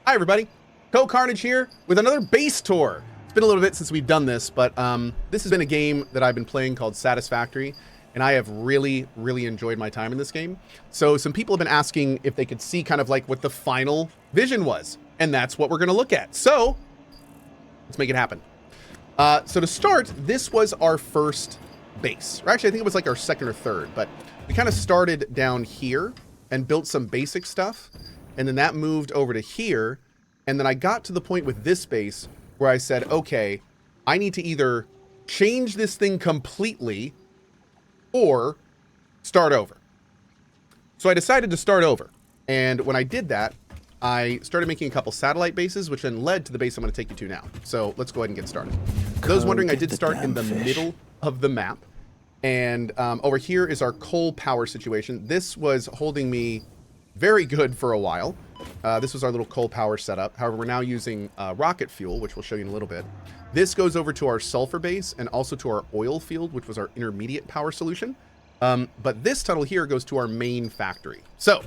Hi everybody, CohhCarnage here with another base tour. It's been a little bit since we've done this, but this has been a game that I've been playing called Satisfactory, and I have really enjoyed my time in this game. So some people have been asking if they could see kind of like what the final vision was, and that's what we're gonna look at. So let's make it happen. So to start, this was our first base. Or actually, I think it was like our second or third, but we kind of started down here and built some basic stuff. And then that moved over to here. And then I got to the point with this base where I said, okay, I need to either change this thing completely or start over. So I decided to start over. And when I did that, I started making a couple satellite bases, which then led to the base I'm going to take you to now. So let's go ahead and get started. For those wondering, I did start in the middle of the map. And over here is our coal power situation. This was holding me very good for a while. This was our little coal power setup. However, we're now using rocket fuel, which we'll show you in a little bit. This goes over to our sulfur base and also to our oil field, which was our intermediate power solution. But this tunnel here goes to our main factory. So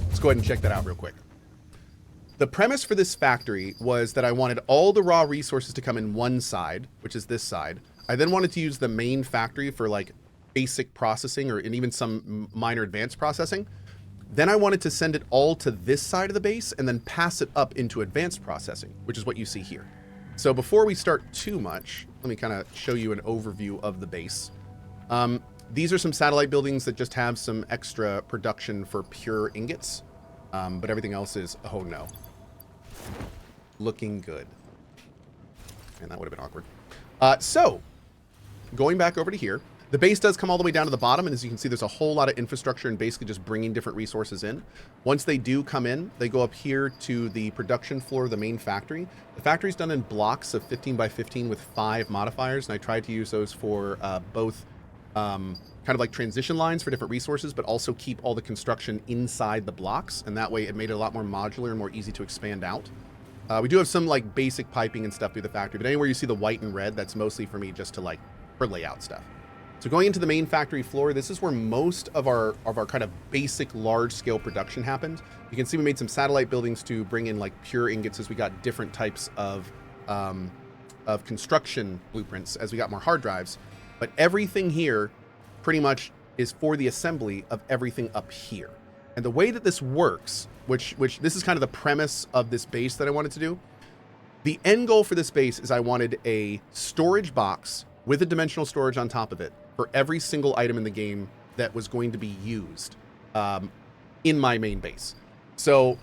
let's go ahead and check that out real quick. The premise for this factory was that I wanted all the raw resources to come in one side, which is this side. I then wanted to use the main factory for like basic processing and even some minor advanced processing. Then I wanted to send it all to this side of the base and then pass it up into advanced processing, which is what you see here. So before we start too much, let me kind of show you an overview of the base. These are some satellite buildings that just have some extra production for pure ingots, but everything else is, oh no, looking good. And that would have been awkward. So going back over to here, the base does come all the way down to the bottom, and as you can see, there's a whole lot of infrastructure and basically just bringing different resources in. Once they do come in, they go up here to the production floor of the main factory. The factory's done in blocks of 15 by 15 with 5 modifiers, and I tried to use those for both kind of like transition lines for different resources, but also keep all the construction inside the blocks, and that way it made it a lot more modular and more easy to expand out. We do have some like basic piping and stuff through the factory, but anywhere you see the white and red, that's mostly for me just to like for layout stuff. So going into the main factory floor, this is where most of our kind of basic large scale production happened. You can see we made some satellite buildings to bring in like pure ingots as we got different types of construction blueprints as we got more hard drives. But everything here pretty much is for the assembly of everything up here. And the way that this works, which this is kind of the premise of this base that I wanted to do. The end goal for this base is I wanted a storage box with a dimensional storage on top of it for every single item in the game that was going to be used in my main base. So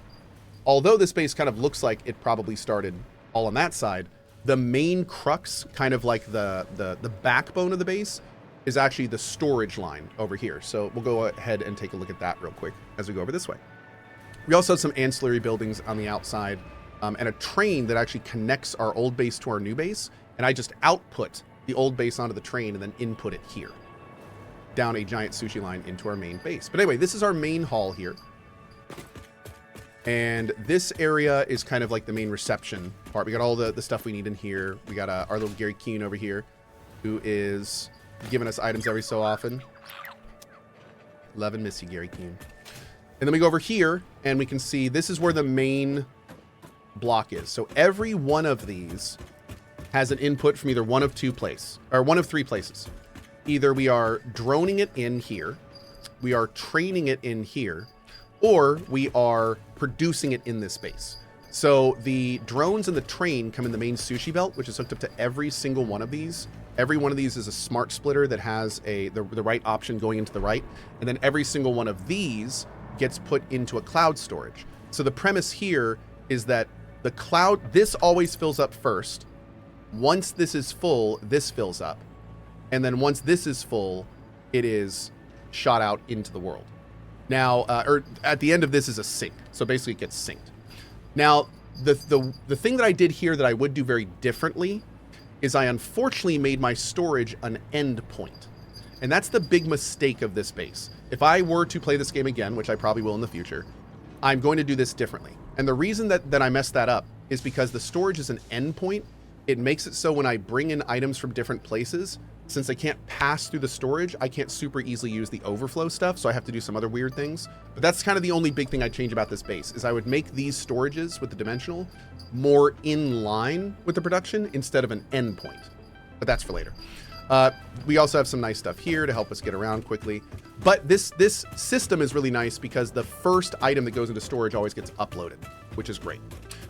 although this base kind of looks like it probably started all on that side, the main crux, kind of like the backbone of the base, is actually the storage line over here. So we'll go ahead and take a look at that real quick as we go over this way. We also have some ancillary buildings on the outside and a train that actually connects our old base to our new base. And I just output the old base onto the train and then input it here down a giant sushi line into our main base. But anyway, this is our main hall here. And this area is kind of like the main reception part. We got all the stuff we need in here. We got our little Gary Keene over here who is giving us items every so often. Love and miss you, Gary Keene. And then we go over here and we can see this is where the main block is. So every one of these has an input from either one of 3 places. Either we are droning it in here, we are training it in here, or we are producing it in this space. So the drones and the train come in the main sushi belt, which is hooked up to every single one of these. Every one of these is a smart splitter that has the right option going into the right. And then every single one of these gets put into a cloud storage. So the premise here is that the cloud, this always fills up first. Once this is full, this fills up. And then once this is full, it is shot out into the world. Now, or at the end of this is a sink. So basically it gets synced. Now, the thing that I did here that I would do very differently is I unfortunately made my storage an end point. And that's the big mistake of this base. If I were to play this game again, which I probably will in the future, I'm going to do this differently. And the reason that I messed that up is because the storage is an end point. It makes it so when I bring in items from different places, since I can't pass through the storage, I can't super easily use the overflow stuff, so I have to do some other weird things. But that's kind of the only big thing I'd change about this base, is I would make these storages with the dimensional more in line with the production instead of an endpoint. But that's for later. We also have some nice stuff here to help us get around quickly. But this system is really nice because the first item that goes into storage always gets uploaded, which is great.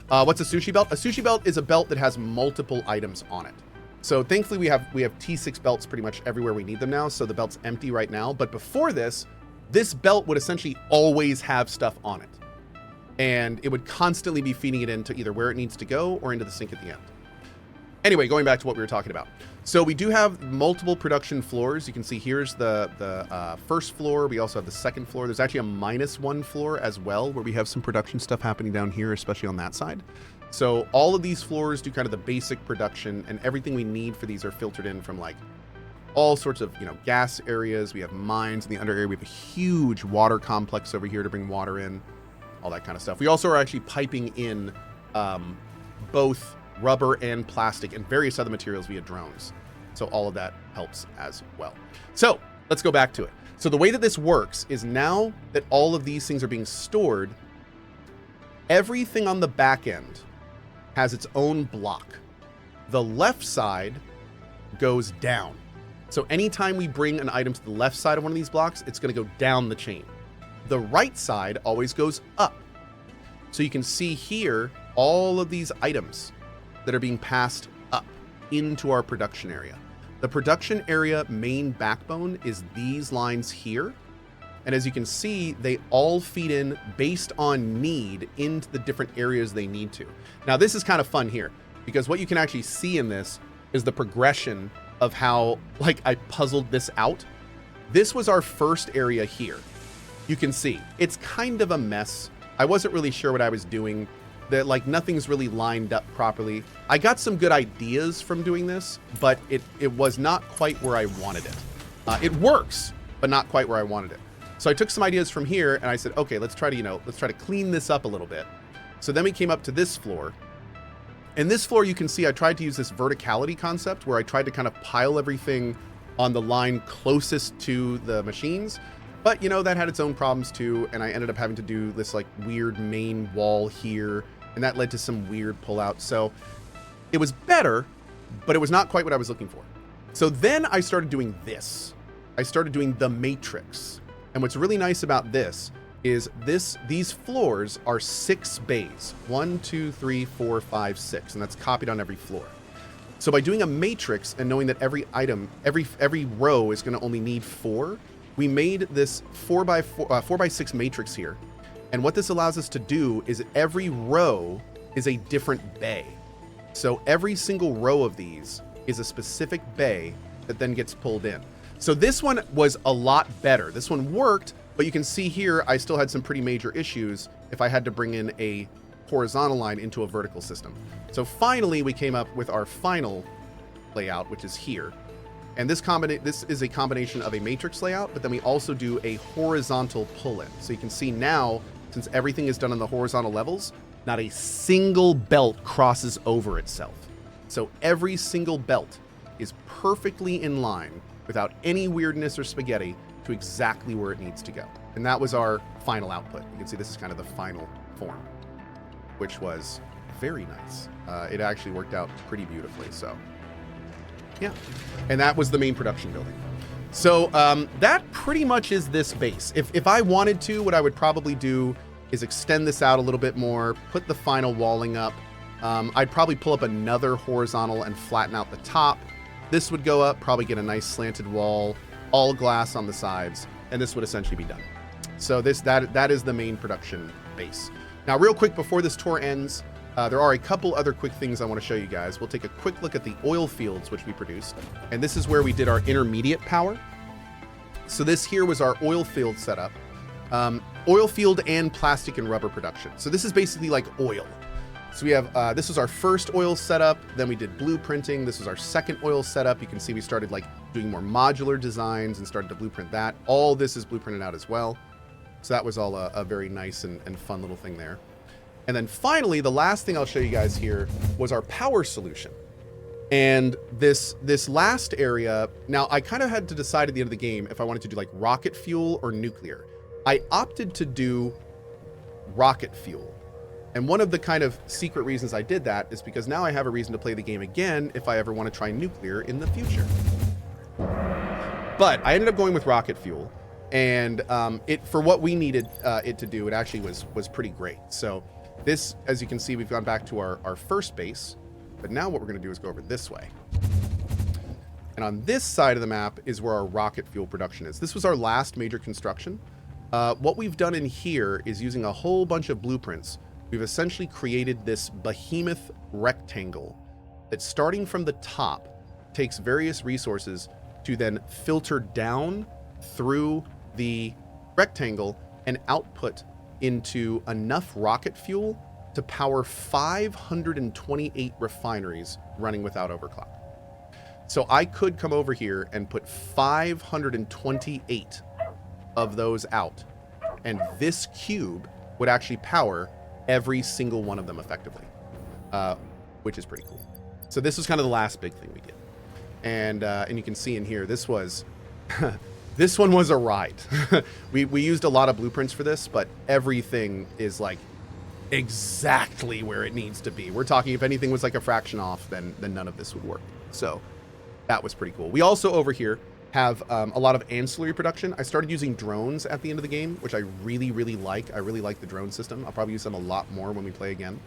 What's a sushi belt? A sushi belt is a belt that has multiple items on it. So thankfully we have T6 belts pretty much everywhere we need them now. So the belt's empty right now. But before this belt would essentially always have stuff on it. And it would constantly be feeding it into either where it needs to go or into the sink at the end. Anyway, going back to what we were talking about. So we do have multiple production floors. You can see here's the first floor. We also have the second floor. There's actually a -1 floor as well, where we have some production stuff happening down here, especially on that side. So all of these floors do kind of the basic production, and everything we need for these are filtered in from like all sorts of, gas areas. We have mines in the under area. We have a huge water complex over here to bring water in, all that kind of stuff. We also are actually piping in both rubber and plastic and various other materials via drones. So all of that helps as well. So let's go back to it. So the way that this works is now that all of these things are being stored, everything on the back end has its own block. The left side goes down. So anytime we bring an item to the left side of one of these blocks, it's going to go down the chain. The right side always goes up. So you can see here all of these items that are being passed up into our production area. The production area main backbone is these lines here. And as you can see, they all feed in based on need into the different areas they need to. Now, this is kind of fun here because what you can actually see in this is the progression of how, I puzzled this out. This was our first area here. You can see it's kind of a mess. I wasn't really sure what I was doing. That nothing's really lined up properly. I got some good ideas from doing this, but it was not quite where I wanted it. It works, but not quite where I wanted it. So I took some ideas from here and I said, okay, let's try to clean this up a little bit. So then we came up to this floor. And this floor, you can see I tried to use this verticality concept where I tried to kind of pile everything on the line closest to the machines. But that had its own problems too. And I ended up having to do this weird main wall here. And that led to some weird pullout. So it was better, but it was not quite what I was looking for. So then I started doing this. I started doing the matrix. And what's really nice about this is these floors are 6 bays. 1, 2, 3, 4, 5, 6. And that's copied on every floor. So by doing a matrix and knowing that every item, every row is going to only need 4, we made this 4x6 matrix here. And what this allows us to do is every row is a different bay. So every single row of these is a specific bay that then gets pulled in. So this one was a lot better. This one worked, but you can see here, I still had some pretty major issues if I had to bring in a horizontal line into a vertical system. So finally, we came up with our final layout, which is here. And this is a combination of a matrix layout, but then we also do a horizontal pull-in. So you can see now, since everything is done on the horizontal levels, not a single belt crosses over itself. So every single belt is perfectly in line without any weirdness or spaghetti to exactly where it needs to go. And that was our final output. You can see this is kind of the final form, which was very nice. It actually worked out pretty beautifully. So yeah, and that was the main production building. So that pretty much is this base. If I wanted to, what I would probably do is extend this out a little bit more, put the final walling up. I'd probably pull up another horizontal and flatten out the top. This would go up, probably get a nice slanted wall, all glass on the sides, and this would essentially be done. So that is the main production base. Now, real quick before this tour ends, there are a couple other quick things I want to show you guys. We'll take a quick look at the oil fields, which we produced. And this is where we did our intermediate power. So this here was our oil field setup. Oil field and plastic and rubber production. So this is basically like oil. So we have, this was our first oil setup. Then we did blueprinting. This was our second oil setup. You can see we started doing more modular designs and started to blueprint that. All this is blueprinted out as well. So that was all a very nice and fun little thing there. And then finally, the last thing I'll show you guys here was our power solution. And this last area, now I kind of had to decide at the end of the game if I wanted to do like rocket fuel or nuclear. I opted to do rocket fuel. And one of the kind of secret reasons I did that is because now I have a reason to play the game again if I ever want to try nuclear in the future. But I ended up going with rocket fuel, and for what we needed it to do, it actually was pretty great. So this, as you can see, we've gone back to our first base, but now what we're going to do is go over this way. And on this side of the map is where our rocket fuel production is. This was our last major construction. What we've done in here is using a whole bunch of blueprints. We've essentially created this behemoth rectangle that, starting from the top, takes various resources to then filter down through the rectangle and output into enough rocket fuel to power 528 refineries running without overclock. So I could come over here and put 528 of those out, and this cube would actually power every single one of them effectively, which is pretty cool. So this was kind of the last big thing we did. And you can see in here, this was, this one was a ride. we used a lot of blueprints for this, but everything is like exactly where it needs to be. We're talking, if anything was like a fraction off, then none of this would work. So that was pretty cool. We also over here have a lot of ancillary production. I started using drones at the end of the game, which I really, really like. I really like the drone system. I'll probably use them a lot more when we play again.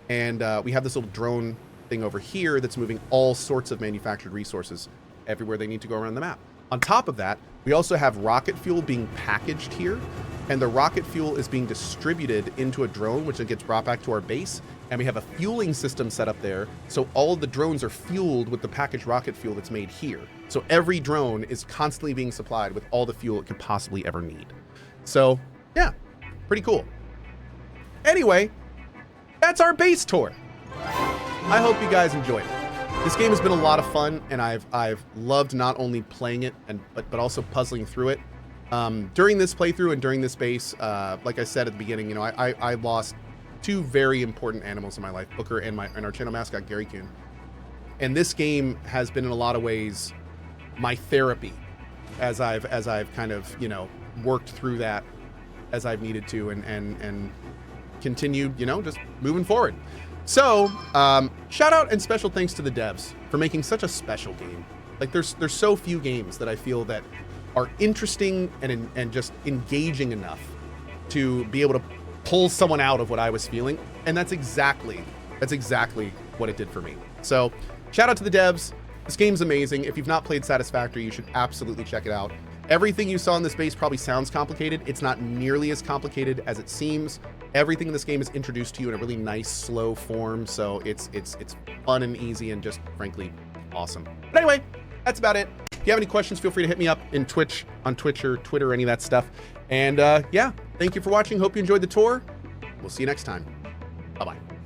And we have this little drone thing over here that's moving all sorts of manufactured resources everywhere they need to go around the map. On top of that, we also have rocket fuel being packaged here, and the rocket fuel is being distributed into a drone, which then gets brought back to our base. And we have a fueling system set up there, so all of the drones are fueled with the packaged rocket fuel that's made here. So every drone is constantly being supplied with all the fuel it could possibly ever need. So yeah, pretty cool. Anyway, that's our base tour. I hope you guys enjoyed it. This game has been a lot of fun, and I've loved not only playing it but also puzzling through it. During this playthrough and during this base, like I said at the beginning, you know, I lost two very important animals in my life, Booker and our channel mascot, Gary Kuhn. And this game has been in a lot of ways my therapy as I've kind of, you know, worked through that as I've needed to and continued, you know, just moving forward. So shout out and special thanks to the devs for making such a special game. Like there's so few games that I feel that are interesting and just engaging enough to be able to pull someone out of what I was feeling, and that's exactly what it did for me. So shout out to the devs. This game's amazing. If you've not played Satisfactory, you should absolutely check it out. Everything you saw in this base probably sounds complicated. It's not nearly as complicated as it seems. Everything in this game is introduced to you in a really nice, slow form, so it's fun and easy and just frankly awesome. But anyway, that's about it. If you have any questions, feel free to hit me up on Twitch or Twitter, any of that stuff. And yeah, thank you for watching. Hope you enjoyed the tour. We'll see you next time. Bye-bye.